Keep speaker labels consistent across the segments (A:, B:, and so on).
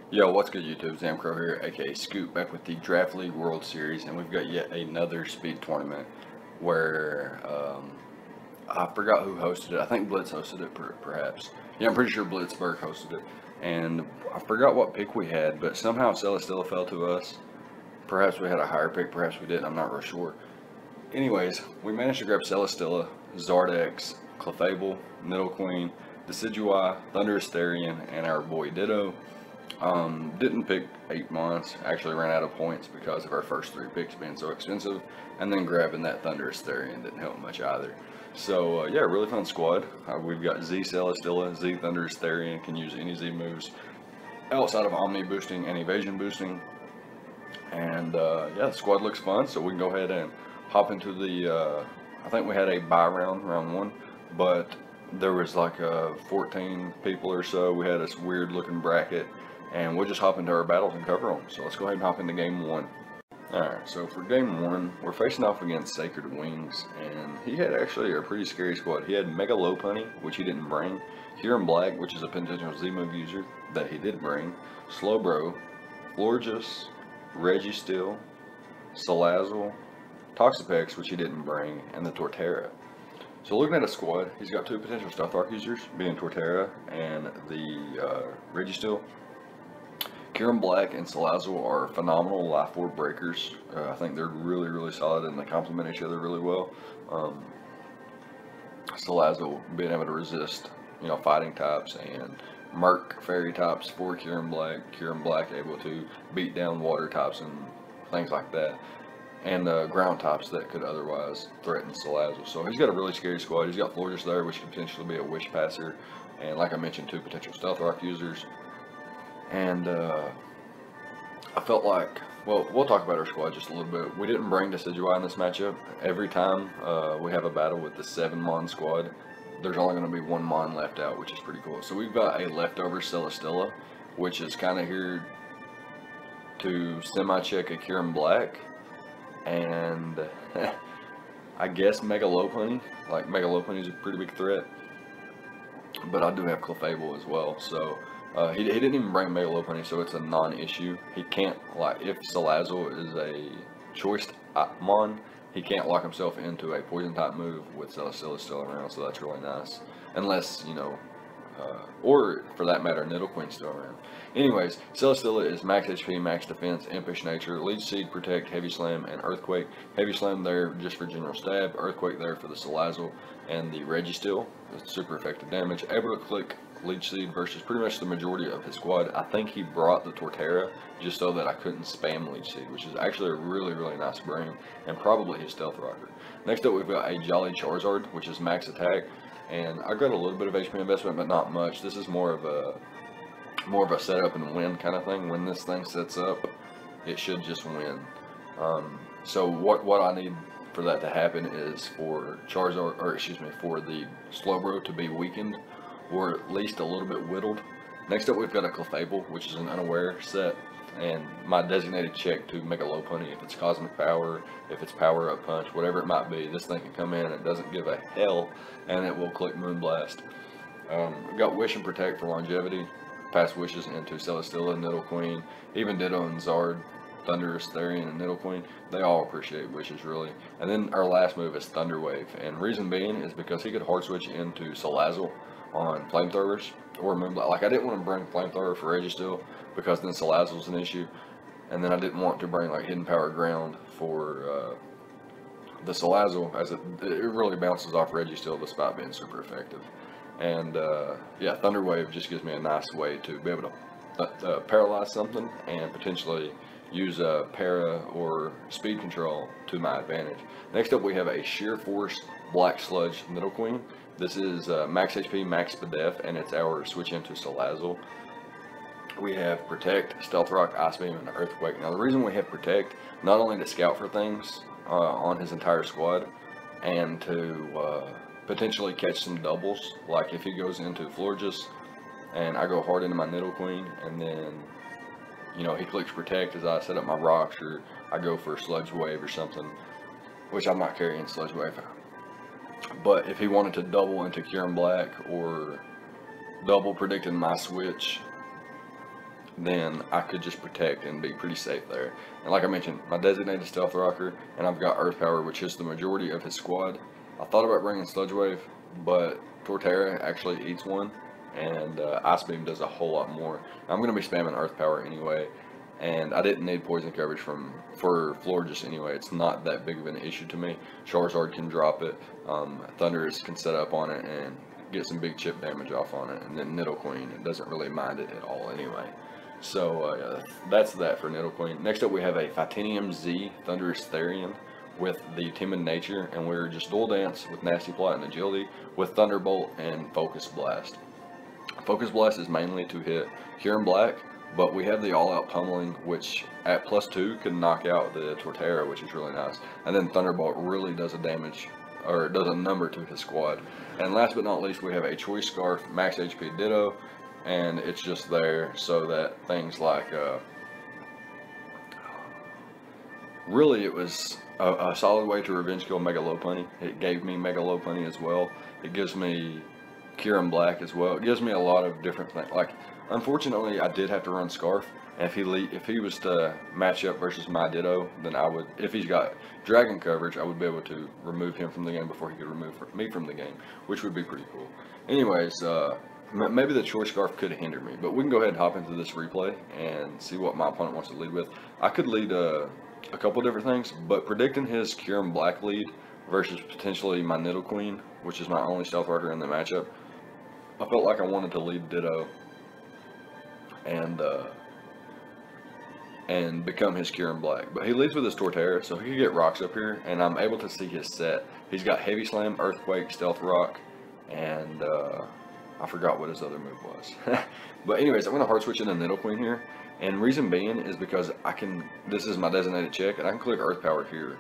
A: Yo, what's good YouTube? Zamcrow here, aka Scoop, back with the Draft League World Series, and we've got yet another speed tournament where I forgot who hosted it. I think Blitz hosted it, perhaps. Yeah, I'm pretty sure Blitzburg hosted it, and I forgot what pick we had, but somehow Celestilla fell to us. Perhaps we had a higher pick, perhaps we didn't. I'm not real sure. Anyways, we managed to grab Celestilla, Zardex, Clefable, Nidoqueen, Decidueye, Thunderous Therian, and our boy Ditto. Didn't pick 8 months, actually ran out of points because of our first 3 picks being so expensive, and then grabbing that Thunderous Therian didn't help much either. So yeah, really fun squad. We've got Z Celestilla, Z Thunderous Therian, can use any Z moves outside of Omni boosting and Evasion boosting. And yeah, the squad looks fun, so we can go ahead and hop into the, I think we had a bye round 1, but there was like 14 people or so. We had this weird looking bracket, and we'll just hop into our battles and cover them. So let's go ahead and hop into game 1. Alright, so for game 1, we're facing off against Sacred Wings, and he had actually a pretty scary squad. He had Mega Lopunny, which he didn't bring, Huron Black, which is a potential Z-move user that he did bring, Slowbro, Florges, Registeel, Salazzle, Toxapex, which he didn't bring, and the Torterra. So looking at a squad, he's got 2 potential Stealth Rock users, being Torterra and the Registeel. Huron Black and Salazzle are phenomenal Life Orb breakers. I think they're really solid, and they complement each other really well. Salazzle being able to resist, fighting types, and Merc fairy types for Huron Black able to beat down water types and things like that, and ground types that could otherwise threaten Salazzle. So he's got a really scary squad. He's got Florges there, which could potentially be a Wish Passer, and like I mentioned, 2 potential Stealth Rock users. And I felt like, well, we'll talk about our squad just a little bit. We didn't bring Decidueye in this matchup. Every time we have a battle with the 7-mon squad, there's only going to be 1 mon left out, which is pretty cool. So we've got a leftover Celestilla, which is kind of here to semi-check a Huron Black, and I guess Mega Lopunny. Like, Mega Lopunny is a pretty big threat, but I do have Clefable as well, so he didn't even bring Mega Lopunny, so it's a non-issue. He can't, like, if Salazzle is a choice mon, he can't lock himself into a poison type move with Celestilla still around, so that's really nice. Unless, or for that matter, Nidoqueen's still around. Anyways, Celestilla is max HP, max defense, impish nature, leech seed, protect, heavy slam, and earthquake. Heavy slam there just for general stab, earthquake there for the Salazzle and the Registeel. It's super effective damage. Able to click leech seed versus pretty much the majority of his squad. I think he brought the Torterra just so that I couldn't spam leech seed, which is actually a really nice bring, and probably his Stealth Rocker. Next up, we've got a Jolly Charizard, which is max attack, and I got a little bit of HP investment, but not much. This is more of a setup and win kind of thing. When this thing sets up, it should just win. So what I need for that to happen is for Charizard, or excuse me, for the Slowbro to be weakened, or at least a little bit whittled. Next up, we've got a Clefable, which is an unaware set, and my designated check to Mega Lopunny. If it's Cosmic Power, if it's Power Up Punch, whatever it might be, this thing can come in, it doesn't give a hell, and it will click Moonblast. We've got Wish and Protect for longevity, pass wishes into Celestilla, Nidoqueen, even Ditto and Zard, Thunderous Therian, and Nidoqueen. They all appreciate wishes, really. And then our last move is Thunder Wave, and reason being is because he could hard switch into Salazzle on Flamethrowers or Moonblast. Like, I didn't want to bring Flamethrower for Registeel because then Salazzle's an issue, and then I didn't want to bring like Hidden Power Ground for the Salazzle, as it really bounces off Registeel despite being super effective. And yeah, Thunder Wave just gives me a nice way to be able to paralyze something and potentially use para or speed control to my advantage. Next up, we have a Sheer Force Black Sludge Nidoqueen. This is max HP, max Spadef, and it's our switch into Salazzle. We have Protect, Stealth Rock, Ice Beam, and Earthquake. Now the reason we have Protect, not only to scout for things on his entire squad, and to potentially catch some doubles, like if he goes into Florges and I go hard into my Nidoqueen, and then he clicks Protect as I set up my rocks, or I go for a Sludge Wave or something, which I'm not carrying Sludge Wave. But if he wanted to double into Huron Black or double predicting my switch, then I could just protect and be pretty safe there. And like I mentioned, my designated Stealth Rocker, and I've got Earth Power, which is the majority of his squad. I thought about bringing Sludge Wave, but Torterra actually eats one, and Ice Beam does a whole lot more. I'm going to be spamming Earth Power anyway, and I didn't need poison coverage for Florges anyway. It's not that big of an issue to me. Charizard can drop it, Thundurus can set up on it and get some big chip damage off on it, and then Nidoqueen, it doesn't really mind it at all anyway. So that's that for Nidoqueen. Next up we have a Titanium Z Thundurus Therian with the Timid Nature, and we're just dual dance with Nasty Plot and Agility with Thunderbolt and Focus Blast. Focus Blast is mainly to hit Kyurem Black, but we have the all-out pummeling, which at +2 can knock out the Torterra, which is really nice. And then Thunderbolt really does a damage, or does a number to his squad. And last but not least, we have a Choice Scarf Max HP Ditto, and it's just there so that things like, really it was a solid way to revenge kill Mega Lopunny. It gave me Mega Lopunny as well. It gives me Kyurem Black as well. It gives me a lot of different things. Like, unfortunately, I did have to run Scarf. And if he was to match up versus my Ditto, then I would, if he's got Dragon coverage, I would be able to remove him from the game before he could remove me from the game, which would be pretty cool. Anyways, maybe the Choice Scarf could hinder me, but we can go ahead and hop into this replay and see what my opponent wants to lead with. I could lead a couple different things, but predicting his Kyurem Black lead versus potentially my Nidoqueen, which is my only Stealth Rocker in the matchup, I felt like I wanted to lead Ditto and become his Kyurem Black. But he leads with his Torterra, so he could get rocks up here, and I'm able to see his set. He's got Heavy Slam, Earthquake, Stealth Rock, and I forgot what his other move was. But anyways, I'm going to hard switch into Nidoqueen here, and reason being is because this is my designated check, and I can click Earth Power here.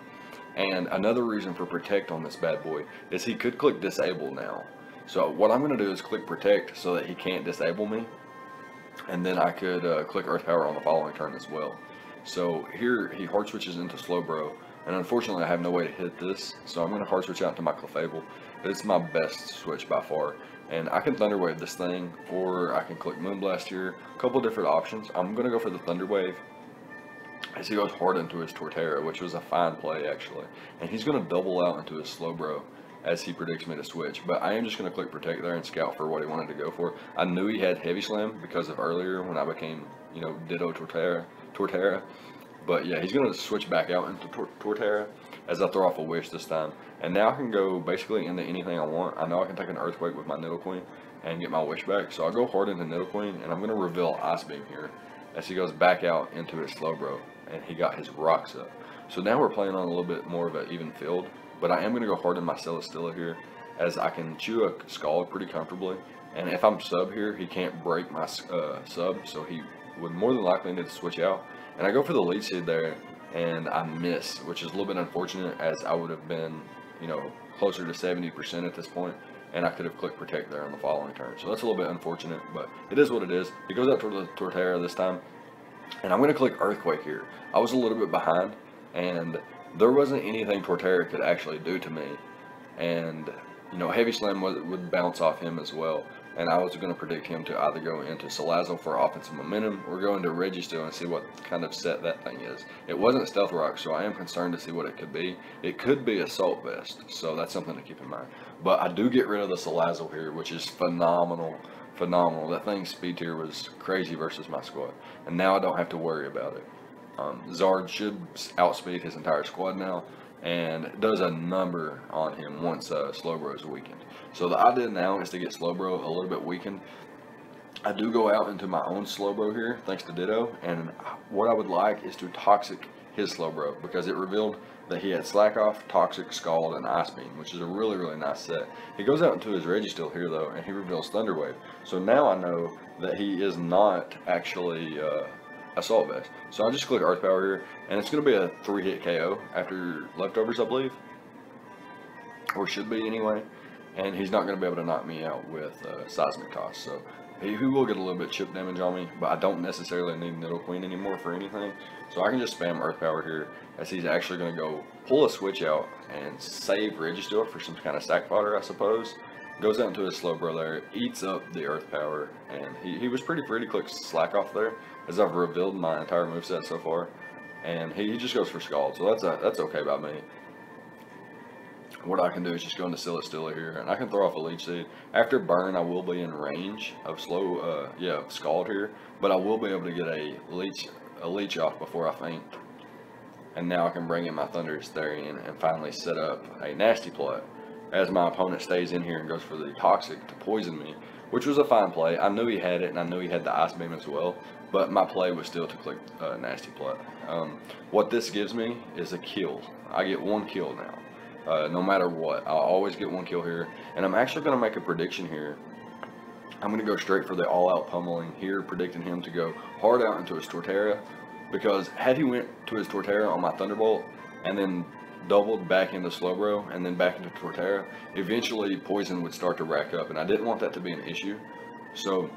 A: And another reason for Protect on this bad boy is he could click Disable now. So what I'm going to do is click Protect so that he can't disable me. And then I could click Earth Power on the following turn as well. So here he hard switches into Slowbro, and unfortunately I have no way to hit this, so I'm going to hard switch out to my Clefable. It's my best switch by far, and I can Thunder Wave this thing, or I can click Moonblast here. A couple different options. I'm going to go for the Thunder Wave as he goes hard into his Torterra, which was a fine play actually, and he's going to double out into his Slowbro as he predicts me to switch. But I am just going to click Protect there and scout for what he wanted to go for. I knew he had Heavy Slam because of earlier when I became, you know, Ditto Torterra. But yeah, he's going to switch back out into Torterra as I throw off a Wish this time. And now I can go basically into anything I want. I know I can take an Earthquake with my Nidoqueen and get my Wish back. So I'll go hard into Nidoqueen, and I'm going to reveal Ice Beam here as he goes back out into his Slowbro, and he got his rocks up. So now we're playing on a little bit more of an even field. But I am going to go hard in my Celesteela here, as I can chew a Scald pretty comfortably. And if I'm sub here, he can't break my sub, so he would more than likely need to switch out. And I go for the Leech Seed there, and I miss, which is a little bit unfortunate, as I would have been, you know, closer to 70% at this point, and I could have clicked Protect there on the following turn. So that's a little bit unfortunate, but it is what it is. He goes out toward the Torterra this time, and I'm going to click Earthquake here. I was a little bit behind, and there wasn't anything Torterra could actually do to me, and you know, Heavy Slam would bounce off him as well, and I was going to predict him to either go into Salazzle for offensive momentum or go into Registeel and see what kind of set that thing is. It wasn't Stealth Rock, so I am concerned to see what it could be. It could be Assault Vest, so that's something to keep in mind. But I do get rid of the Salazzle here, which is phenomenal. That thing's speed tier was crazy versus my squad, and now I don't have to worry about it. Zard should outspeed his entire squad now, and does a number on him once Slowbro is weakened. So the idea now is to get Slowbro a little bit weakened. I do go out into my own Slowbro here, thanks to Ditto, and what I would like is to Toxic his Slowbro, because it revealed that he had Slack Off, Toxic, Scald, and Ice Beam, which is a really, really nice set. He goes out into his Registeel here, though, and he reveals Thunder Wave. So now I know that he is not actually Assault Vest. So I'll just click Earth Power here, and it's going to be a 3-hit KO after Leftovers, I believe. Or should be anyway. And he's not going to be able to knock me out with Seismic Toss. So he will get a little bit chip damage on me, but I don't necessarily need Nidoqueen anymore for anything. So I can just spam Earth Power here, as he's actually going to go pull a switch out and save Registeel for some kind of sack fodder, I suppose. goes out into his Slowbro there, eats up the Earth Power, and he was pretty free to click Slack Off there, as I've revealed my entire moveset so far, and he just goes for Scald, so that's okay by me. What I can do is just go into Stilla here, and I can throw off a Leech Seed. After burn, I will be in range of Scald here, but I will be able to get a leech off before I faint. And now I can bring in my Thunderous Therian and finally set up a nasty play, as my opponent stays in here and goes for the Toxic to poison me, which was a fine play. I knew he had it, and I knew he had the Ice Beam as well, but my play was still to click nasty play. What this gives me is a kill. I get one kill now. No matter what, I'll always get one kill here, and I'm actually going to make a prediction here. I'm going to go straight for the all-out pummeling here, predicting him to go hard out into his Torterra, because had he went to his Torterra on my Thunderbolt and then doubled back into Slowbro and then back into Torterra, eventually poison would start to rack up, and I didn't want that to be an issue. So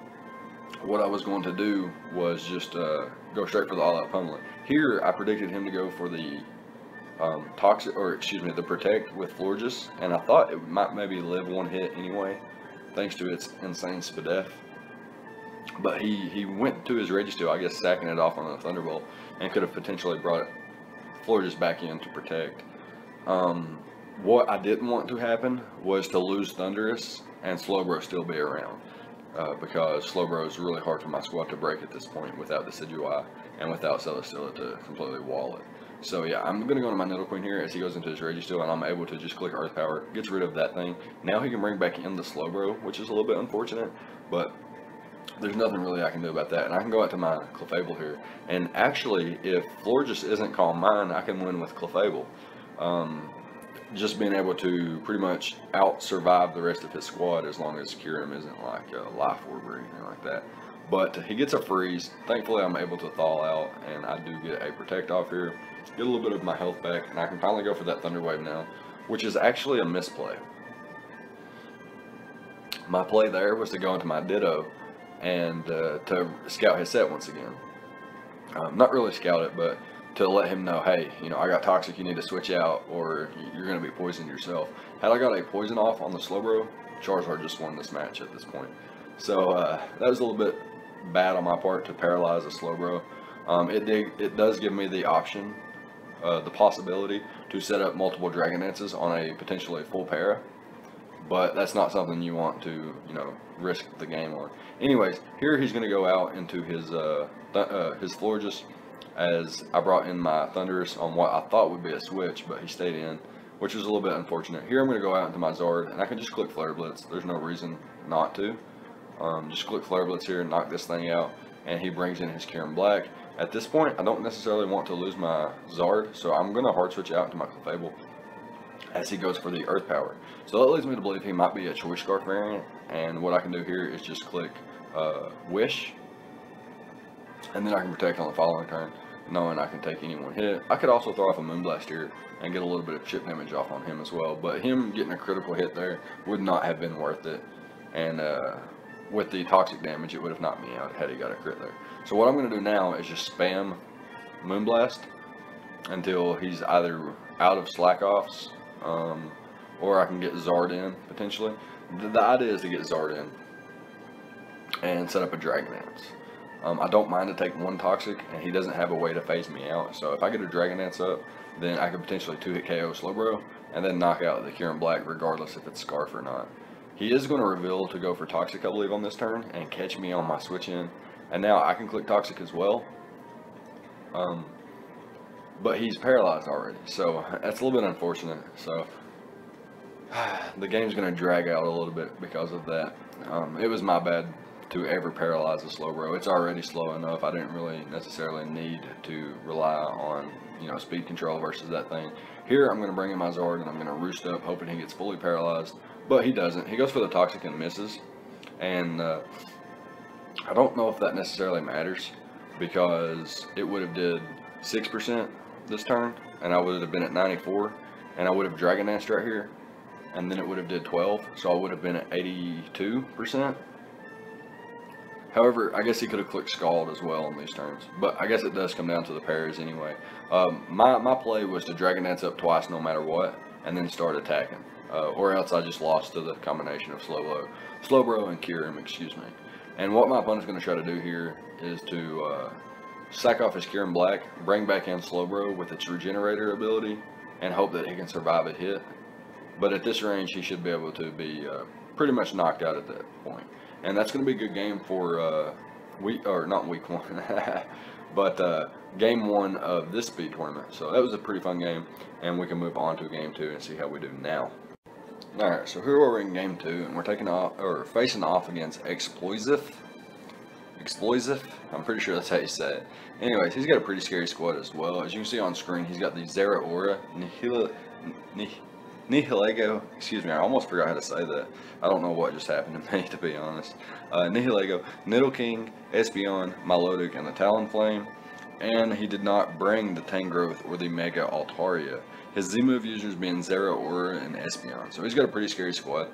A: what I was going to do was just go straight for the all-out pummeling. Here I predicted him to go for the the Protect with Florges, and I thought it might maybe live one hit anyway, thanks to its insane Spadef. But he went to his Registeel, I guess sacking it off on a Thunderbolt, and could have potentially brought Florges back in to Protect. What I didn't want to happen was to lose Thundurus and Slowbro still be around, because Slowbro is really hard for my squad to break at this point without Decidueye and without Celesteela to completely wall it. So yeah, I'm going to go to my Nidoqueen here as he goes into his Registeel, and I'm able to just click Earth Power, gets rid of that thing. Now he can bring back in the Slowbro, which is a little bit unfortunate, but there's nothing really I can do about that. And I can go out to my Clefable here, and actually, if Florges isn't Calm Mind, I can win with Clefable. Just being able to pretty much out-survive the rest of his squad as long as Kyurem isn't like a Life Orb or anything like that. But he gets a freeze. Thankfully, I'm able to thaw out, and I do get a Protect off here. Get a little bit of my health back, and I can finally go for that Thunder Wave now, which is actually a misplay. My play there was to go into my Ditto and to scout his set once again. Not really scout it, but to let him know, hey, you know, I got Toxic, you need to switch out, or you're going to be poisoned yourself. Had I got a poison off on the Slowbro, Charizard just won this match at this point. So that was a little bit bad on my part to paralyze a Slowbro. It does give me the option, the possibility to set up multiple Dragon Dances on a potentially full para, but that's not something you want to, you know, risk the game on. Anyways, here he's going to go out into his Florges, as I brought in my Thundurus on what I thought would be a switch, but he stayed in, which was a little bit unfortunate. Here I'm going to go out into my Zard, and I can just click Flare Blitz. There's no reason not to. Just click Flare Blitz here and knock this thing out, and he brings in his Kyurem Black. At this point, I don't necessarily want to lose my Zard, so I'm going to hard switch out to my Clefable as he goes for the Earth Power. So that leads me to believe he might be a Choice Scarf variant, and what I can do here is just click Wish, and then I can Protect on the following turn, knowing I can take any one hit. I could also throw off a Moonblast here and get a little bit of chip damage off on him as well, but him getting a critical hit there would not have been worth it, and with the Toxic damage, it would have knocked me out had he got a crit there. So what I'm going to do now is just spam Moonblast until he's either out of Slack Offs, or I can get Zard in, potentially. The idea is to get Zard in and set up a Dragon Dance. I don't mind to take one Toxic, and he doesn't have a way to phase me out. So if I get a Dragon Dance up, then I could potentially 2-hit KO Slowbro, and then knock out the Kyurem Black regardless if it's Scarf or not. He is going to reveal to go for Toxic, I believe, on this turn, and catch me on my switch in. And now I can click Toxic as well. But he's paralyzed already, so that's a little bit unfortunate. So the game's going to drag out a little bit because of that. It was my bad to ever paralyze a Slowbro. It's already slow enough. I didn't really necessarily need to rely on, you know, speed control versus that thing. Here I'm going to bring in my Zard, and I'm going to roost up, hoping he gets fully paralyzed. But he doesn't. He goes for the Toxic and misses. And I don't know if that necessarily matters, because it would have did 6% this turn, and I would have been at 94, and I would have Dragon Danced right here, and then it would have did 12, so I would have been at 82%. However, I guess he could have clicked Scald as well on these turns, but I guess it does come down to the pairs anyway. My play was to Dragon Dance up twice no matter what, and then start attacking. or else I just lost to the combination of Slowbro and Kyurem, excuse me. And what my opponent's going to try to do here is to sack off his Kyurem Black, bring back in Slowbro with its Regenerator ability, and hope that he can survive a hit. But at this range, he should be able to be pretty much knocked out at that point. And that's going to be a good game for week 1, but game 1 of this speed tournament. So that was a pretty fun game, and we can move on to game 2 and see how we do now. Alright, so here we're in game 2, and we're facing off against Explosive. I'm pretty sure that's how you say it. Anyways, he's got a pretty scary squad as well. As you can see on screen, he's got the Zeraora, Nihilego, excuse me, I almost forgot how to say that. I don't know what just happened to me, to be honest. Nihilego, Nidoking, Espeon, Milotic, and the Talonflame. And he did not bring the Tangrowth or the Mega Altaria. His Z-move users being Zeraora and Espeon. So he's got a pretty scary squad.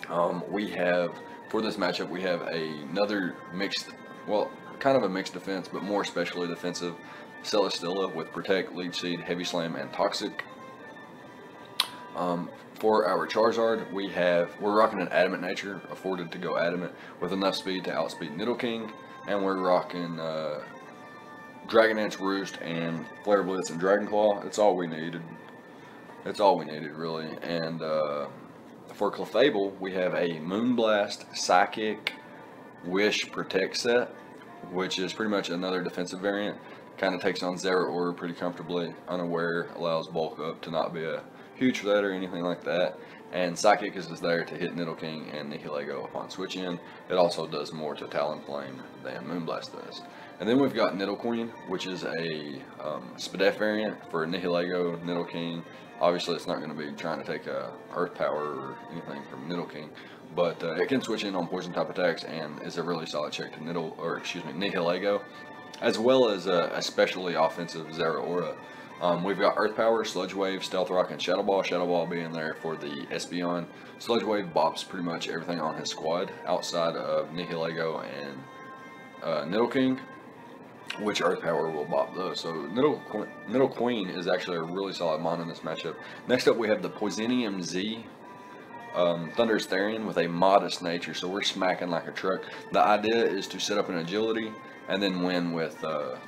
A: For this matchup, we have another mixed, well, kind of a mixed defense, but more especially defensive Celesteela with Protect, Leech Seed, Heavy Slam, and Toxic. For our Charizard, we're rocking an Adamant Nature, afforded to go Adamant, with enough speed to outspeed Nidoking, and we're rocking Dragonance, Roost, and Flare Blitz and Dragon Claw. It's all we needed. It's all we needed, really. And for Clefable, we have a Moonblast, Psychic, Wish, Protect set, which is pretty much another defensive variant. Kind of takes on Zeraora pretty comfortably. Unaware, allows Bulk Up to not be a huge threat or anything like that. And Psychic is there to hit Nidoking and Nihilego upon switch in. It also does more to Talonflame than Moonblast does. And then we've got Nidoqueen, which is a Spadef variant for Nihilego, Nidoking. Obviously, it's not going to be trying to take Earth Power or anything from Nidoking, but it can switch in on Poison type attacks and is a really solid check to Nihilego, as well as a especially offensive Zeraora. We've got Earth Power, Sludge Wave, Stealth Rock, and Shadow Ball. Shadow Ball being there for the Espeon. Sludge Wave bops pretty much everything on his squad outside of Nihilego and Nidoking, which Earth Power will bop those. So Nidoqueen is actually a really solid mon in this matchup. Next up, we have the Poisonium Z, Thunderous Therian with a modest nature, so we're smacking like a truck. The idea is to set up an agility and then win with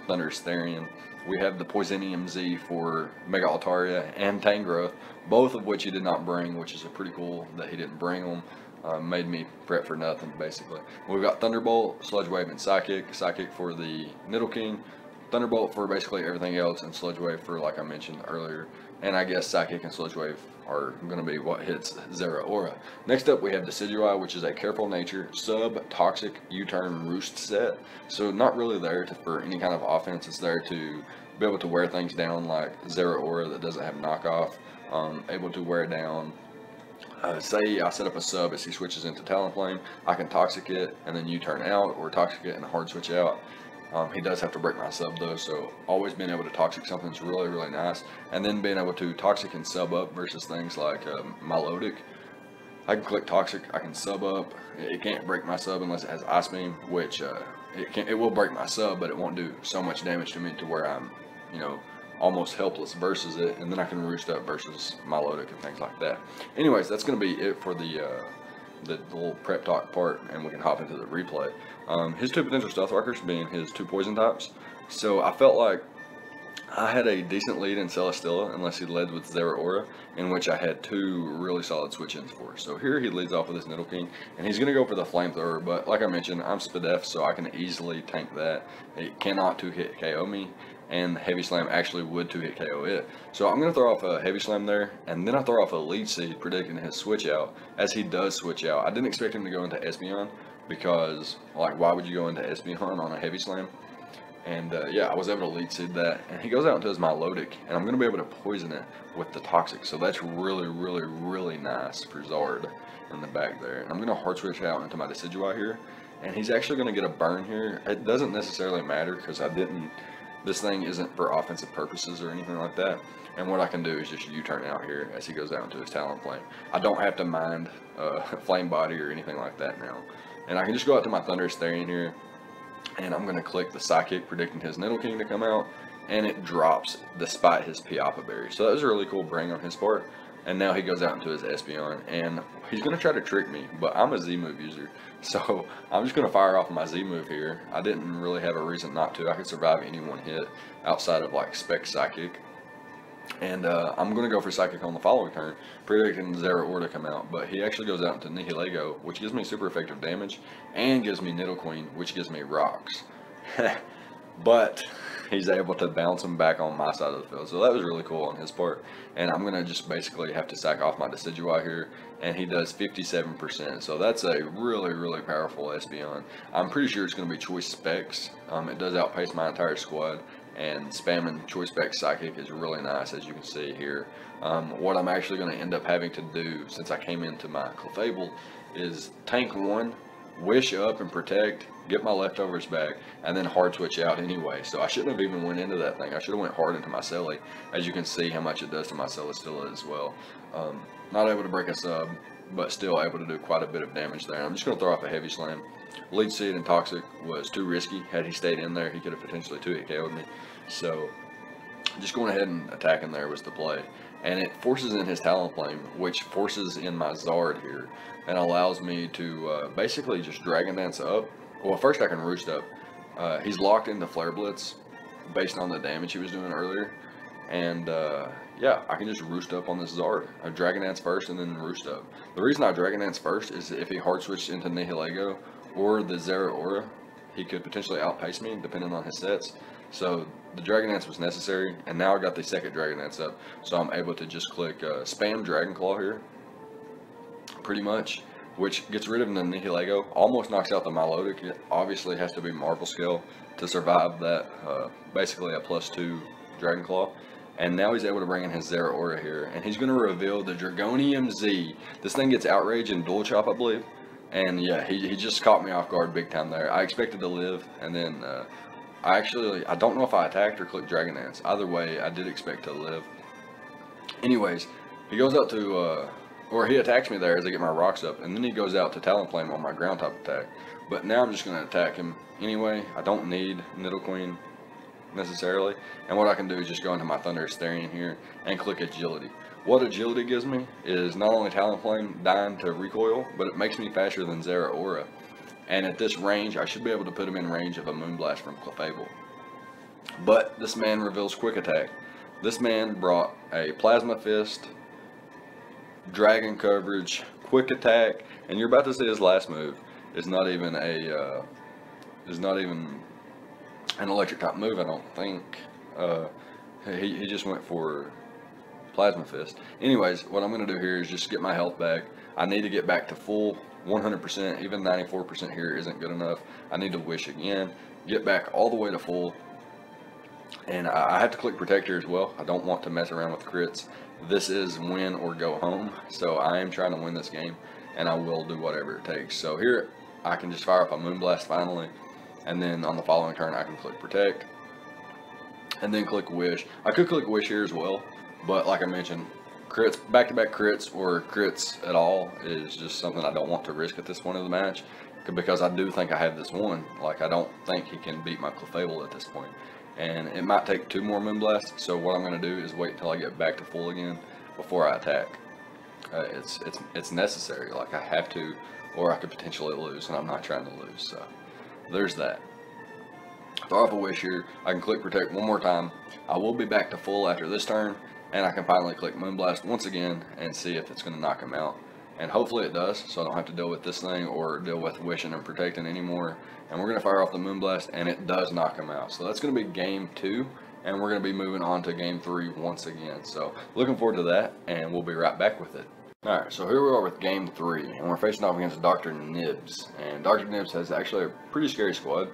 A: Thunderous Therian. We have the Poisonium Z for Mega Altaria and Tangrowth, both of which he did not bring, which is pretty cool that he didn't bring them. Made me prep for nothing, basically. We've got Thunderbolt, Sludge Wave, and Psychic. Psychic for the Nidoking, Thunderbolt for basically everything else, and Sludge Wave for, like I mentioned earlier. And I guess Psychic and Sludge Wave are going to be what hits Zeraora. Next up, we have Decidueye, which is a Careful Nature, Sub-Toxic, U-Turn, Roost set. So not really there for any kind of offense. It's there to be able to wear things down like Zeraora that doesn't have knockoff. Able to wear down, say I set up a sub as he switches into Talonflame, I can Toxic it and then U-turn out, or Toxic it and hard switch out. He does have to break my sub though, so always being able to Toxic something is really, really nice. And then being able to Toxic and sub up versus things like Milotic. I can click Toxic, I can sub up. It can't break my sub unless it has Ice Beam, which it will break my sub, but it won't do so much damage to me to where I'm, almost helpless versus it, and then I can Roost up versus Milotic and things like that. Anyways, that's going to be it for the little prep talk part, and we can hop into the replay. His two potential Stealth Rockers being his two poison types. So I felt like I had a decent lead in Celesteela, unless he led with Zeraora, in which I had two really solid switch-ins for. So here he leads off with his Nidoking, and he's going to go for the Flamethrower, but like I mentioned, I'm Spadef, so I can easily tank that. It cannot two-hit KO me, and Heavy Slam actually would two-hit KO it. So I'm going to throw off a Heavy Slam there, and then I throw off a Leech Seed, predicting his switch out, as he does switch out. I didn't expect him to go into Espeon, because, like, why would you go into Espeon on a Heavy Slam? And yeah, I was able to Leech Seed that, and he goes out into his Milotic, and I'm going to be able to poison it with the Toxic, so that's really, really, really nice for Zard in the back there. And I'm going to hard switch out into my Decidueye here, and he's actually going to get a burn here. It doesn't necessarily matter, because this thing isn't for offensive purposes or anything like that, and what I can do is just U-turn out here as he goes out into his Talonflame. I don't have to mind Flame Body or anything like that now, and I can just go out to my Thunderous Therian here, and I'm going to click the Psychic, predicting his Nidoking to come out, and it drops despite his Piapa Berry. So that was a really cool bring on his part. and now he goes out into his Espeon, and he's going to try to trick me, but I'm a Z move user, so I'm just going to fire off my Z move here. I didn't really have a reason not to. I could survive any one hit outside of like Spec Psychic, and I'm going to go for Psychic on the following turn, predicting Zeraora to come out, but he actually goes out into Nihilego, which gives me super effective damage, and gives me Nidoqueen, which gives me rocks. But he's able to bounce him back on my side of the field, so that was really cool on his part. And I'm going to just basically have to sack off my Decidueye here, and he does 57%, so that's a really powerful Espeon. I'm pretty sure it's going to be Choice Specs. It does outpace my entire squad, and spamming Choice Specs Psychic is really nice, as you can see here. What I'm actually going to end up having to do, since I came into my Clefable, is tank one, wish up and protect, get my leftovers back, and then hard switch out anyway. So I shouldn't have even went into that thing. I should have went hard into my Selly. As you can see how much it does to my Celesteela as well. Not able to break a sub, but still able to do quite a bit of damage there. I'm just going to throw off a Heavy Slam. Leech Seed and Toxic was too risky. Had he stayed in there, he could have potentially 2-hit KO'd me. So just going ahead and attacking there was the play. And it forces in his Talonflame, which forces in my Zard here, and allows me to basically just Dragon Dance up. Well, first I can Roost up. He's locked into Flare Blitz based on the damage he was doing earlier. And yeah, I can just Roost up on this Zard. I Dragon Dance first and then Roost up. The reason I Dragon Dance first is if he hard switched into Nihilego or the Zeraora, he could potentially outpace me depending on his sets. So the Dragon Dance was necessary, and now I got the second Dragon Dance up, so I'm able to just click spam Dragon Claw here, pretty much, which gets rid of the Nihilego, almost knocks out the Milotic. It obviously has to be Marble Scale to survive that, basically a +2 Dragon Claw. And now he's able to bring in his Zeraora here, and he's going to reveal the Dragonium Z. This thing gets Outrage and Dual Chop, I believe, and yeah, he just caught me off guard big time there. I expected to live, and then I don't know if I attacked or clicked Dragon Dance. Either way, I did expect to live. Anyways, he goes out to, or he attacks me there as I get my rocks up, and then he goes out to Talonflame on my ground type attack. But now I'm just going to attack him anyway. I don't need Nidoqueen necessarily, and what I can do is just go into my Thunderous Therian here and click Agility. What Agility gives me is not only Talonflame dying to recoil, but it makes me faster than Zeraora. And at this range, I should be able to put him in range of a Moonblast from Clefable. But this man reveals Quick Attack. This man brought a Plasma Fist, Dragon Coverage, Quick Attack, and you're about to see his last move is not even a an electric type move, I don't think. He just went for Plasma Fist. Anyways, what I'm going to do here is just get my health back. I need to get back to full 100%. Even 94% here isn't good enough. I need to wish again, get back all the way to full. And I have to click Protect here as well. I don't want to mess around with crits. This is win or go home. So I am trying to win this game, and I will do whatever it takes. So here I can just fire up a Moonblast finally. And then on the following turn, I can click Protect. And then click Wish. I could click Wish here as well. But like I mentioned, crits, back-to-back crits or crits at all is just something I don't want to risk at this point of the match. Because I do think I have this one. Like, I don't think he can beat my Clefable at this point. And it might take 2 more Moonblasts. So what I'm going to do is wait until I get back to full again before I attack. It's necessary. Like, I have to, or I could potentially lose, and I'm not trying to lose. So there's that. Throw off a Wish here. I can click Protect one more time. I will be back to full after this turn, and I can finally click Moonblast once again and see if it's going to knock him out. And hopefully it does, so I don't have to deal with this thing or deal with Wishing and Protecting anymore. And we're going to fire off the Moonblast, and it does knock him out. So that's going to be game 2, and we're going to be moving on to game 3 once again. So looking forward to that, and we'll be right back with it. Alright, so here we are with game 3, and we're facing off against Dr. Nibs. And Dr. Nibs has actually a pretty scary squad.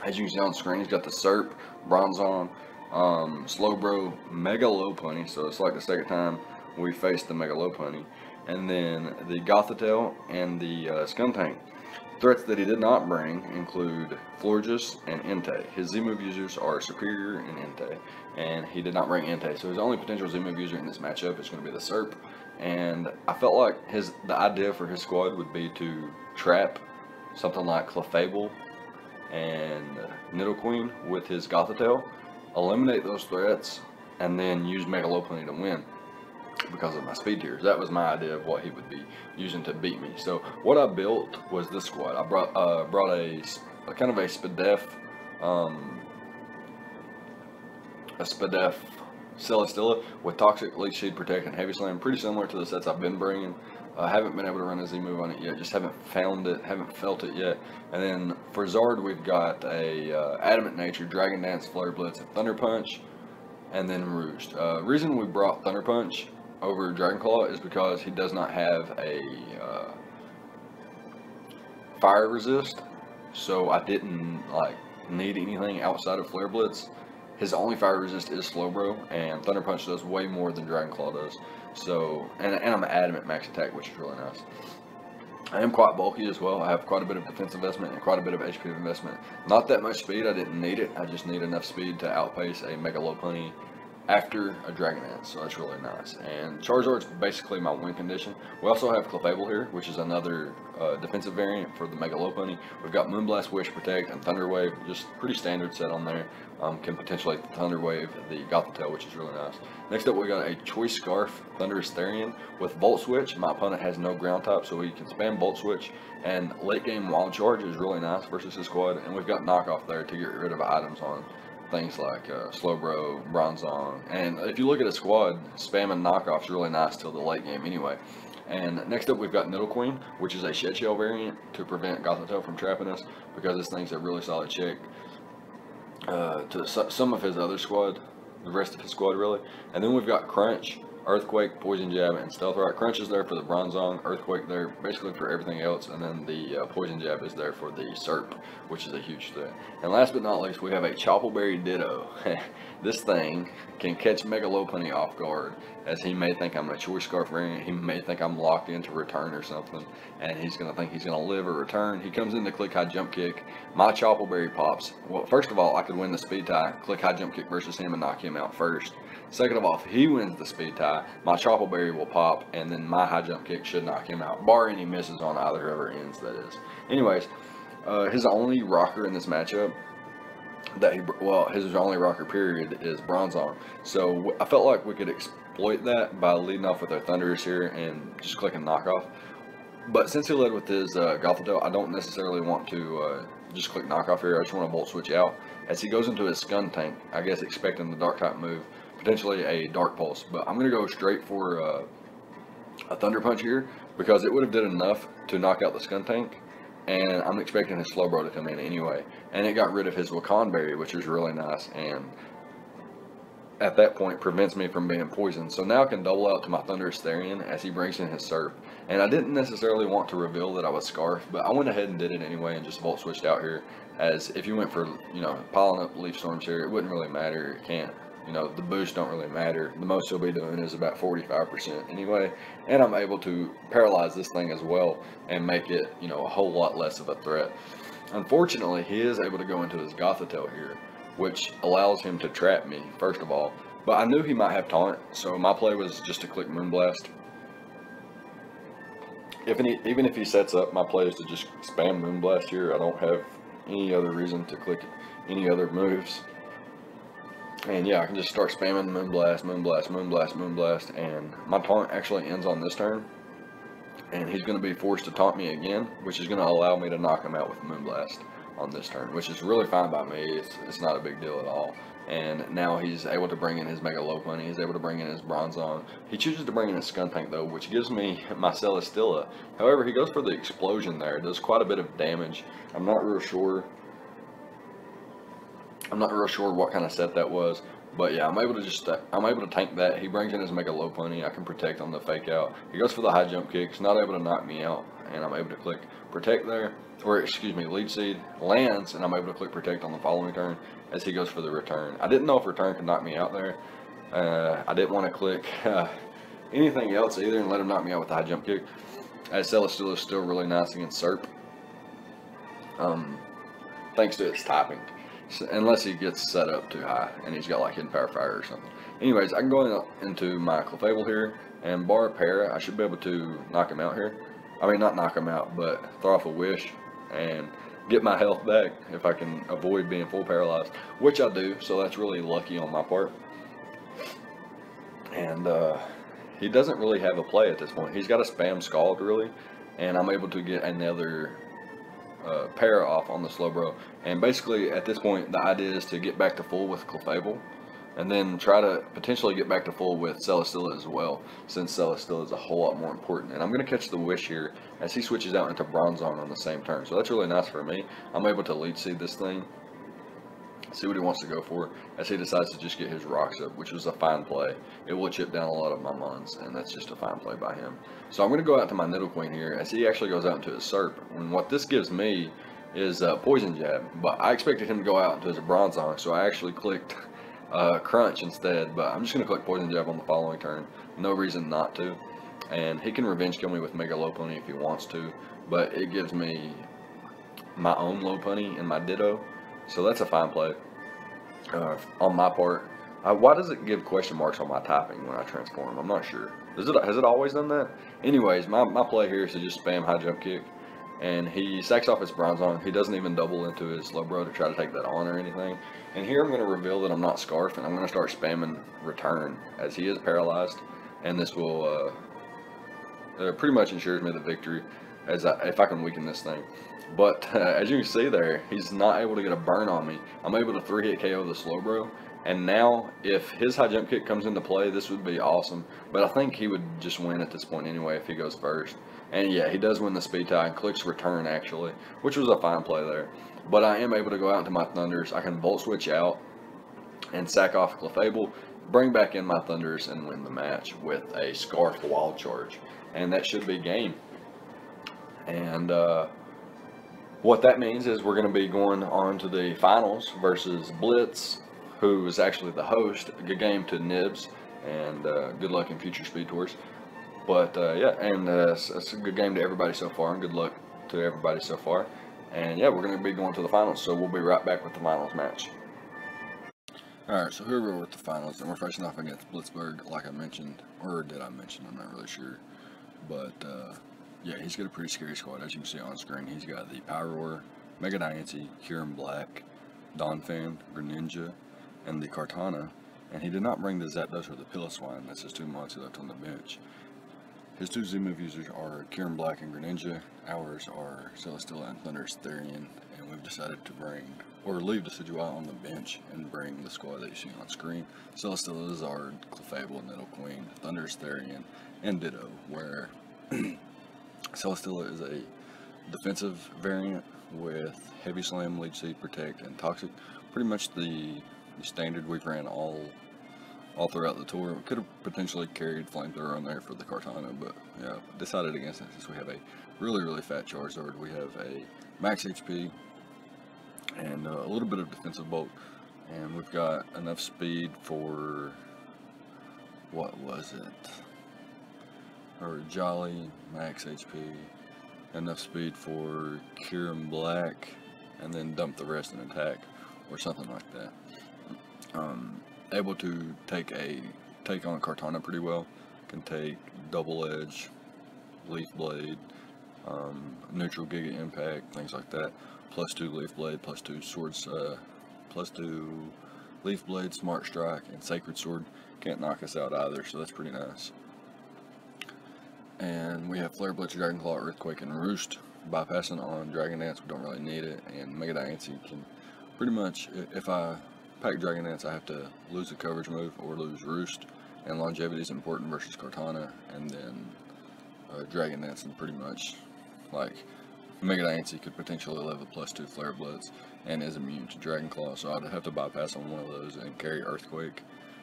A: As you can see on screen, he's got the Serp, Bronzong, Slowbro, Mega Lopunny, so it's like the second time we faced the Mega Lopunny, and then the Gothitelle and the Skuntank. Threats that he did not bring include Florges and Entei. His Z-move users are Superior and Entei, and he did not bring Entei, so his only potential Z-move user in this matchup is going to be the Serp. And I felt like the idea for his squad would be to trap something like Clefable and Nidoqueen with his Gothitelle, eliminate those threats, and then use Mega Lopunny to win. because of my speed tiers. That was my idea of what he would be using to beat me. So what I built was this squad. I brought a kind of a Spadef Celesteela with Toxic, Leech Seed, Protect, and Heavy Slam. Pretty similar to the sets I've been bringing. I haven't been able to run a Z move on it yet. Just haven't found it, haven't felt it yet. And then for Zard, we've got a Adamant Nature, Dragon Dance, Flare Blitz, and Thunder Punch, and then Roost. Reason we brought Thunder Punch over Dragon Claw is because he does not have a fire resist, so I didn't like need anything outside of Flare Blitz. His only fire resist is Slowbro, and Thunder Punch does way more than Dragon Claw does. So, and I'm Adamant max attack, which is really nice. I am quite bulky as well. I have quite a bit of defense investment and quite a bit of HP investment. Not that much speed, I didn't need it. I just need enough speed to outpace a Mega Lopunny after a Dragon Dance, so that's really nice. And Charizard's basically my win condition. We also have Clefable here, which is another defensive variant for the Mega Lopunny. We've got Moonblast, Wish, Protect, and Thunder Wave, just pretty standard set on there. Can potentially Thunder Wave the Gothitelle, which is really nice. Next up, we got a Choice Scarf Thunderous Therian with Volt Switch. My opponent has no ground type, so he can spam Volt Switch. And late game Wild Charge is really nice versus his squad. And we've got Knockoff there to get rid of items on things like Slowbro, Bronzong. And if you look at a squad, spamming Knockoff is really nice till the late game anyway. And next up, we've got Nidoqueen, which is a Shed Shell variant to prevent Gothitelle from trapping us, because this thing's a really solid check to some of his other squad, the rest of his squad really. And then we've got Crunch, Earthquake, Poison Jab, and Stealth Rock. Crunch is there for the Bronzong, Earthquake there basically for everything else, and then the Poison Jab is there for the Serp, which is a huge threat. And last but not least, we have a Choppleberry Ditto. This thing can catch Mega Lopunny off guard, as he may think I'm a Choice Scarf variant. He may think I'm locked into Return or something, and he's going to think he's going to live or return. He comes in to click High Jump Kick. My Choppleberry pops. Well, first of all, I could win the speed tie, click High Jump Kick versus him and knock him out first. Second of all, if he wins the speed tie, my Choppleberry will pop, and then my High Jump Kick should knock him out, bar any misses on either whoever ends, that is. Anyways, his only rocker in this matchup, his only rocker period is Bronzong. So I felt like we could exploit that by leading off with our Thunderous here and just clicking Knockoff. But since he led with his Gothitelle, I don't necessarily want to just click Knockoff here. I just want to Volt Switch out. As he goes into his Skuntank, I guess expecting the Dark type move, potentially a Dark Pulse. But I'm going to go straight for a Thunder Punch here, because it would have did enough to knock out the Skuntank. And I'm expecting his Slowbro to come in anyway. And it got rid of his Wakanberry, which was really nice. And at that point, prevents me from being poisoned. So now I can double out to my Thunderous Therian as he brings in his Surf. And I didn't necessarily want to reveal that I was Scarf, but I went ahead and did it anyway and just Volt Switched out here. As if you went for, piling up Leaf Storms here, it wouldn't really matter. It can't. The boost don't really matter. The most he'll be doing is about 45% anyway. And I'm able to paralyze this thing as well and make it, a whole lot less of a threat. Unfortunately, he is able to go into his Gothitelle here, which allows him to trap me, first of all. But I knew he might have Taunt, so my play was just to click Moonblast. Even if he sets up, my play is to just spam Moonblast here. I don't have any other reason to click any other moves. And yeah, I can just start spamming Moonblast, Moonblast, Moonblast, Moonblast, and my taunt actually ends on this turn. And he's going to be forced to taunt me again, which is going to allow me to knock him out with Moonblast on this turn, which is really fine by me. It's not a big deal at all. And now he's able to bring in his Mega Lopunny, he's able to bring in his Bronzong. He chooses to bring in his Skuntank though, which gives me my Celesteela. However, he goes for the Explosion there. It does quite a bit of damage. I'm not real sure what kind of set that was, but yeah, I'm able to tank that. He brings in his Mega Lopunny. I can protect on the fake out. He goes for the High Jump Kick. He's not able to knock me out, and I'm able to click Protect there, or excuse me, Leech Seed lands, and I'm able to click Protect on the following turn as he goes for the Return. I didn't know if Return could knock me out there. I didn't want to click anything else either and let him knock me out with the High Jump Kick, as Celesteela is still really nice against Serp, thanks to its typing. Unless he gets set up too high and he's got like Hidden Power Fire or something. Anyways, I can go into my Clefable here, and bar Para, I should be able to knock him out here. I mean, not knock him out, but throw off a Wish and get my health back if I can avoid being full paralyzed, which I do, so that's really lucky on my part. And he doesn't really have a play at this point. He's got a spam Scald really, and I'm able to get another pair off on the Slowbro. And basically at this point the idea is to get back to full with Clefable, and then try to potentially get back to full with Celesteela as well, since Celesteela is a whole lot more important. And I'm going to catch the Wish here as he switches out into Bronzong on the same turn, so that's really nice for me. I'm able to lead seed this thing, see what he wants to go for, as he decides to just get his rocks up, which was a fine play. It will chip down a lot of my mons, and that's just a fine play by him. So I'm going to go out to my Nidoqueen here, as he actually goes out into his Serp. And what this gives me is Poison Jab, but I expected him to go out into his Bronzong, so I actually clicked Crunch instead. But I'm just going to click Poison Jab on the following turn. No reason not to. And he can revenge kill me with Mega Lopunny if he wants to, but it gives me my own Lopunny and my Ditto. So that's a fine play on my part. Why does it give question marks on my typing when I transform? I'm not sure. Has it always done that? Anyways, my play here is to just spam High Jump Kick. And he sacks off his Bronzong. He doesn't even double into his Slowbro to try to take that on or anything. And here I'm going to reveal that I'm not Scarf, and I'm going to start spamming Return, as he is paralyzed. And this will pretty much ensures me the victory if I can weaken this thing. But as you can see there, he's not able to get a burn on me. I'm able to 3-hit KO the Slowbro. And now, if his High Jump Kick comes into play, this would be awesome. But I think he would just win at this point anyway if he goes first. And yeah, he does win the speed tie and clicks Return actually, which was a fine play there. But I am able to go out into my Thunders. I can Volt Switch out and sack off Clefable, bring back in my Thunders, and win the match with a Scarf Wild Charge. And that should be game. And what that means is we're going to be going on to the finals versus Blitz, who is actually the host. A good game to Nibs, and good luck in future Speed Tours. But yeah, and it's a good game to everybody so far, and good luck to everybody so far. And yeah, we're going to be going to the finals, so we'll be right back with the finals match. Alright, so here we are with the finals, and we're facing off against Blitzberg, like I mentioned, or did I mention? I'm not really sure. But yeah, he's got a pretty scary squad, as you can see on screen. He's got the Pyroar, Mega Diancie, Kyurem Black, Donphan, Greninja, and the Kartana. And he did not bring the Zapdos or the Piloswine. That's his two mons he left on the bench. His two Z-move users are Kyurem Black and Greninja. Ours are Celesteela and Thundurus Therian. And we've decided to bring, or leave Decidueye on the bench and bring the squad that you see on screen. Celesteela, Zard, Clefable, Nidoqueen, Thundurus Therian, and Ditto, where Celesteela is a defensive variant with Heavy Slam, Leech Seed, Protect, and Toxic. Pretty much the standard we've ran all throughout the tour. We could have potentially carried Flamethrower on there for the Kartana, but yeah, decided against it since we have a really fat Charizard. We have a max HP and a little bit of defensive bulk, and we've got enough speed for, what was it? Or Jolly, max HP, enough speed for Kyurem Black, and then dump the rest in attack, or something like that. Able to take on Kartana pretty well. Can take Double Edge, Leaf Blade, neutral Giga Impact, things like that. +2 Leaf Blade, +2 Swords, +2 Leaf Blade, Smart Strike, and Sacred Sword. Can't knock us out either, so that's pretty nice. And we have Flare Blitz, Dragon Claw, Earthquake, and Roost. Bypassing on Dragon Dance, we don't really need it. And Mega Diancie can pretty much, if I pack Dragon Dance, I have to lose a coverage move or lose Roost. And Longevity is important versus Kartana. And then Dragon Dance, and pretty much, like, Mega Diancie could potentially level +2 Flare Blitz and is immune to Dragon Claw. So I'd have to bypass on one of those and carry Earthquake.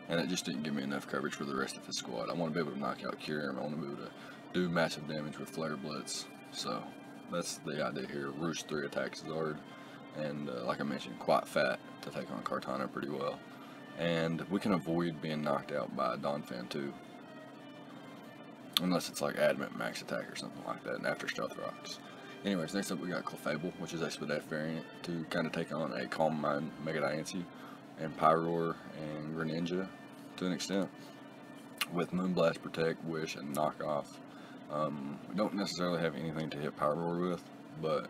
A: And it just didn't give me enough coverage for the rest of his squad. I want to be able to knock out Kyurem. I want to be able to do massive damage with Flare Blitz. So that's the idea here. Roost 3 attacks Zard, and like I mentioned, quite fat to take on Kartana pretty well. And we can avoid being knocked out by Donphan too, unless it's like Adamant max attack or something like that, and after Stealth Rocks. Anyways, next up we got Clefable, which is a Spadef variant, to kind of take on a Calm Mind Mega Diancie, and Pyroar and Greninja to an extent, with Moonblast, Protect, Wish, and Knock Off. We don't necessarily have anything to hit Pyroar with, but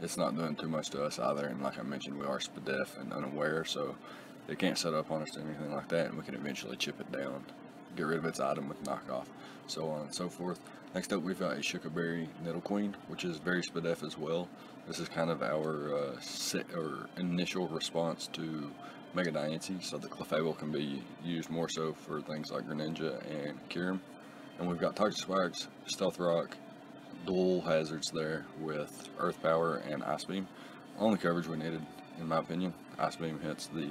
A: it's not doing too much to us either. And like I mentioned, we are Spadef and unaware, so it can't set up on us or anything like that, and we can eventually chip it down. get rid of its item with knockoff, so on and so forth. Next up, we've got a Shukaberry Nidoqueen, which is very SPDF as well. This is kind of our initial response to Mega Diancie, so the Clefable can be used more so for things like Greninja and Kyurem. And we've got Toxic Spikes, Stealth Rock, dual hazards there with Earth Power and Ice Beam. Only coverage we needed, in my opinion. Ice Beam hits the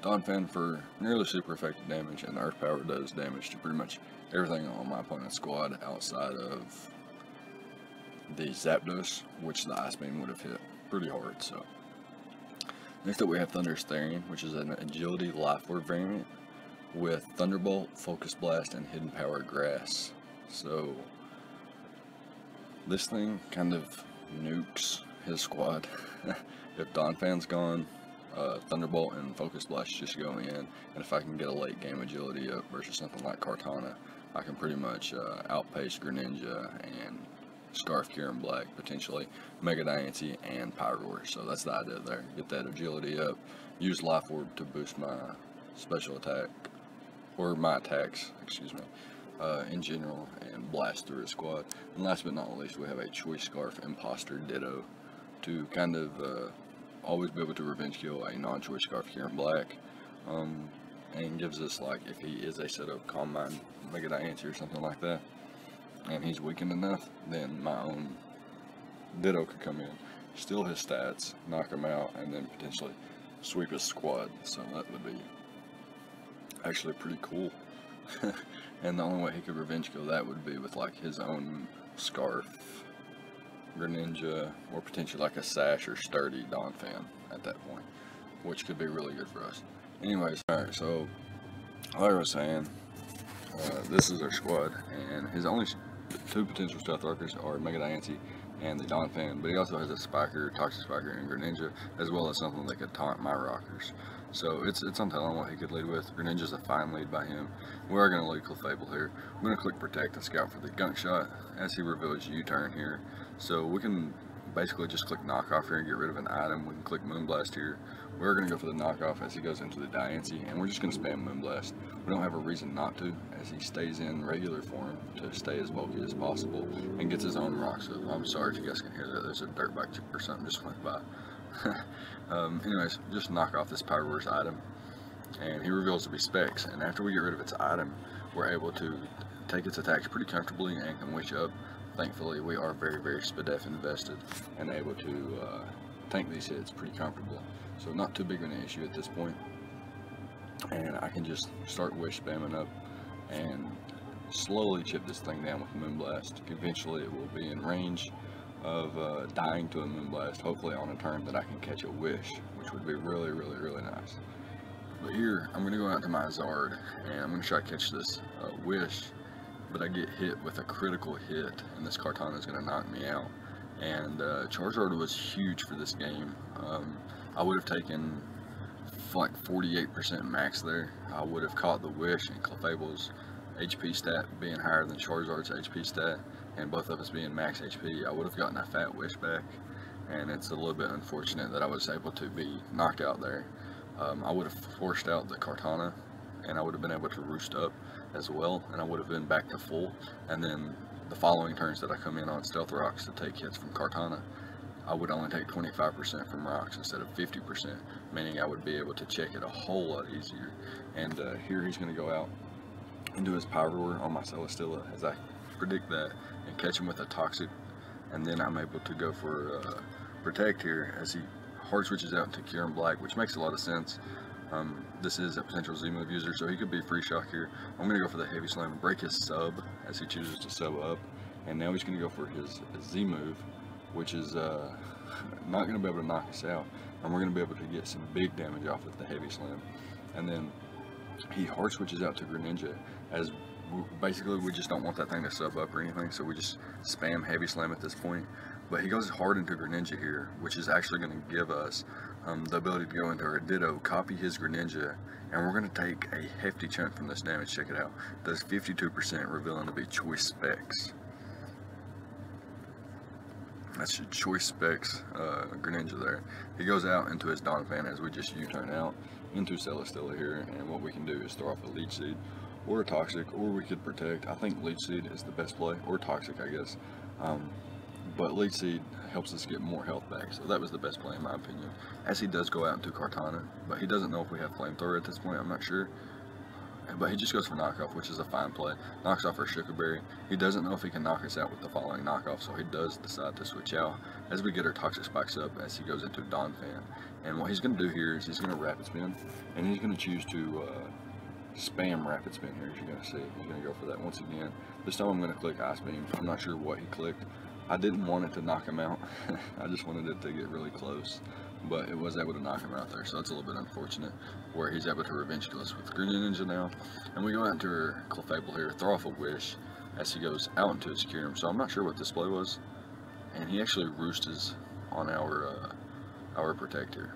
A: Donphan for nearly super effective damage, and Earth Power does damage to pretty much everything on my opponent's squad outside of the Zapdos, which the Ice Beam would have hit pretty hard. So next up we have Thunderous Therian, which is an Agility Life Orb variant with Thunderbolt, Focus Blast, and Hidden Power Grass. So this thing kind of nukes his squad. If Donphan's gone, Thunderbolt and Focus Blast just go in, and if I can get a late game agility up versus something like Kartana, I can pretty much outpace Greninja and Scarf Kyurem Black, potentially Mega Diancie and Pyroar. So that's the idea there. Get that agility up, use Life Orb to boost my special attack, or my attacks, excuse me, in general, and blast through a squad. And last but not least, we have a Choice Scarf Imposter Ditto to kind of always be able to revenge kill a non-Choice Scarf Kyurem Black, and gives us, like, if he is a set of Calm Mind Mega Diancie or something like that, and he's weakened enough, then my own Ditto could come in, steal his stats, knock him out, and then potentially sweep his squad. So that would be actually pretty cool. And the only way he could revenge kill that would be with like his own Scarf Greninja, or potentially like a Sash or Sturdy Donphan at that point, which could be really good for us. Anyways, alright, so like I was saying, this is our squad, and his only two potential Stealth Rockers are Mega Diancie and the Donphan, but he also has a Spiker, Toxic Spiker, and Greninja, as well as something that could taunt my Rockers. So it's untelling what he could lead with. Greninja's a fine lead by him. We are going to lead Clefable here. I'm going to click Protect and Scout for the Gunk Shot as he reveals U-turn here. So we can basically just click Knockoff here and get rid of an item. We can click Moonblast here. We're going to go for the Knockoff as he goes into the Diancie, and we're just going to spam Moonblast. We don't have a reason not to, as he stays in regular form to stay as bulky as possible and gets his own rocks up. I'm sorry if you guys can hear that. There's a dirt bike or something just went by. Anyways, just knock off this Pyroar's item, and he reveals to be Specs, and after we get rid of its item, we're able to take its attacks pretty comfortably and can wish up. Thankfully, we are very, very SPDF invested and able to tank these hits pretty comfortably. So not too big of an issue at this point. And I can just start wish spamming up and slowly chip this thing down with Moonblast. Eventually it will be in range of dying to a Moonblast, hopefully on a turn that I can catch a wish, which would be really, really, really nice. But here, I'm going to go out to my Zard, and I'm going to try to catch this wish, but I get hit with a critical hit, and this Kartana is going to knock me out. And Charizard was huge for this game. I would have taken like 48% max there. I would have caught the wish, and Clefable's HP stat being higher than Charizard's HP stat, and both of us being max HP, I would have gotten a fat wish back. And it's a little bit unfortunate that I was able to be knocked out there. I would have forced out the Kartana, and I would have been able to roost up as well, and I would have been back to full. And then the following turns that I come in on Stealth Rocks to take hits from Kartana, I would only take 25% from rocks instead of 50%, meaning I would be able to check it a whole lot easier. And here he's going to go out into his Pyroar on my Celesteela as I predict that and catch him with a Toxic, and then I'm able to go for Protect here as he hard switches out to Kyurem Black, which makes a lot of sense. This is a potential Z-move user, so he could be free shock here. I'm going to go for the Heavy Slam, break his sub as he chooses to sub up, and now he's going to go for his Z-move, which is not going to be able to knock us out, and we're going to be able to get some big damage off with the Heavy Slam. And then he hard switches out to Greninja, as basically we just don't want that thing to sub up or anything, so we just spam Heavy Slam at this point. But he goes hard into Greninja here, which is actually going to give us the ability to go into our Ditto, copy his Greninja, and we're going to take a hefty chunk from this damage. Check it out. Does 52%, revealing to be Choice Specs. That's your Choice Specs Greninja there. He goes out into his Donphan as we just U-turn out into Celesteela here, and what we can do is throw off a Leech Seed or a Toxic, or we could Protect. I think Leech Seed is the best play, or Toxic, I guess. But Leech Seed helps us get more health back, so that was the best play in my opinion. As he does go out into Kartana, but he doesn't know if we have Flamethrower at this point, I'm not sure. But he just goes for knockoff, which is a fine play. Knocks off our Sugarberry. He doesn't know if he can knock us out with the following knockoff, so he does decide to switch out as we get our Toxic Spikes up as he goes into Donphan. And what he's going to do here is he's going to Rapid Spin, and he's going to choose to spam Rapid Spin here, as you're going to see. He's going to go for that once again. This time I'm going to click Ice Beam. I'm not sure what he clicked. I didn't want it to knock him out. I just wanted it to get really close, but it was able to knock him out there, so that's a little bit unfortunate, where he's able to Revenge Kill us with Greninja now. And we go out into our Clefable here, throw off a Wish as he goes out into his Kyurem. So I'm not sure what this play was, and he actually roostes on our Protector.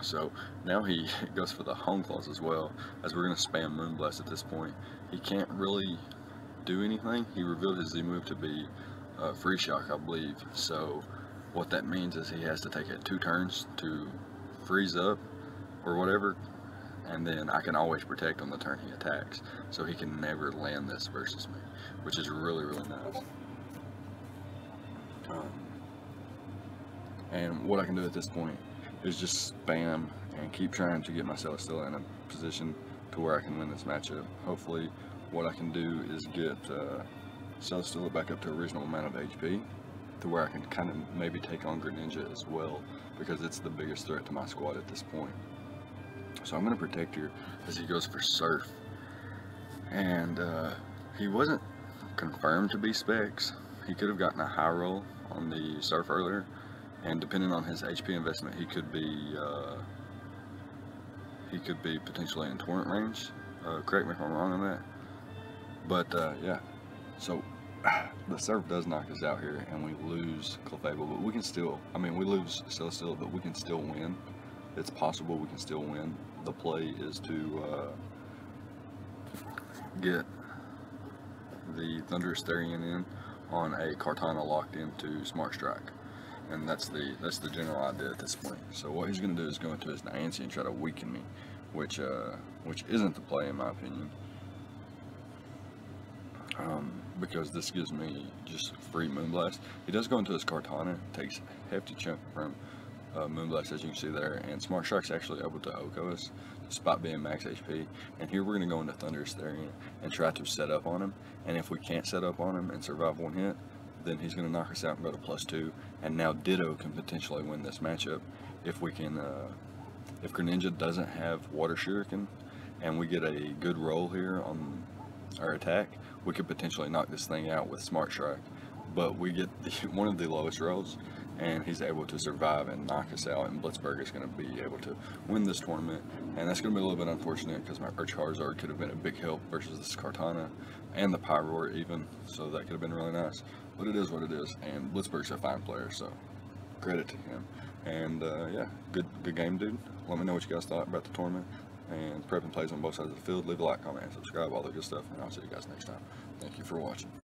A: So now he goes for the Hone Claws as well, as we're going to spam Moonblast at this point. He can't really do anything. He revealed his Z move to be Free Shock, I believe. So what that means is he has to take it 2 turns to freeze up or whatever, and then I can always Protect on the turn he attacks, so he can never land this versus me, which is really, really nice. And what I can do at this point is just spam and keep trying to get my Celesteela in a position to where I can win this matchup. Hopefully what I can do is get Celesteela back up to a reasonable amount of HP, to where I can kind of maybe take on Greninja as well, because it's the biggest threat to my squad at this point. So I'm going to Protect here as he goes for Surf. And he wasn't confirmed to be Specs. He could have gotten a high roll on the Surf earlier, and depending on his HP investment, he could be potentially in Torrent range. Correct me if I'm wrong on that. But yeah, so the Surf does knock us out here, and we lose Clefable, but we can still, we lose Celesteela, but we can still win. It's possible we can still win. The play is to get the Thunderous Therian in on a Kartana locked into Smart Strike, and that's the general idea at this point. So what he's going to do is go into his Niantic and try to weaken me, which isn't the play in my opinion. Because this gives me just free Moonblast. He does go into his Kartana, takes a hefty chunk from Moonblast, as you can see there, and Smart Strike's actually able to OHKO us, despite being max HP. And here we're going to go into Thunderous Therian and try to set up on him, and if we can't set up on him and survive one hit, then he's going to knock us out and go to +2, and now Ditto can potentially win this matchup if we can, if Greninja doesn't have Water Shuriken, and we get a good roll here on our attack, we could potentially knock this thing out with Smart Strike. But we get one of the lowest rolls, and he's able to survive and knock us out, and Blitzberg is going to be able to win this tournament. And that's going to be a little bit unfortunate, because my Charizard could have been a big help versus this Kartana, and the Pyroar even, so that could have been really nice. But it is what it is, and Blitzberg's a fine player, so credit to him. And yeah, good game, dude. Let me know what you guys thought about the tournament, and prep and plays on both sides of the field. Leave a like, comment, and subscribe, all the good stuff, and I'll see you guys next time. Thank you for watching.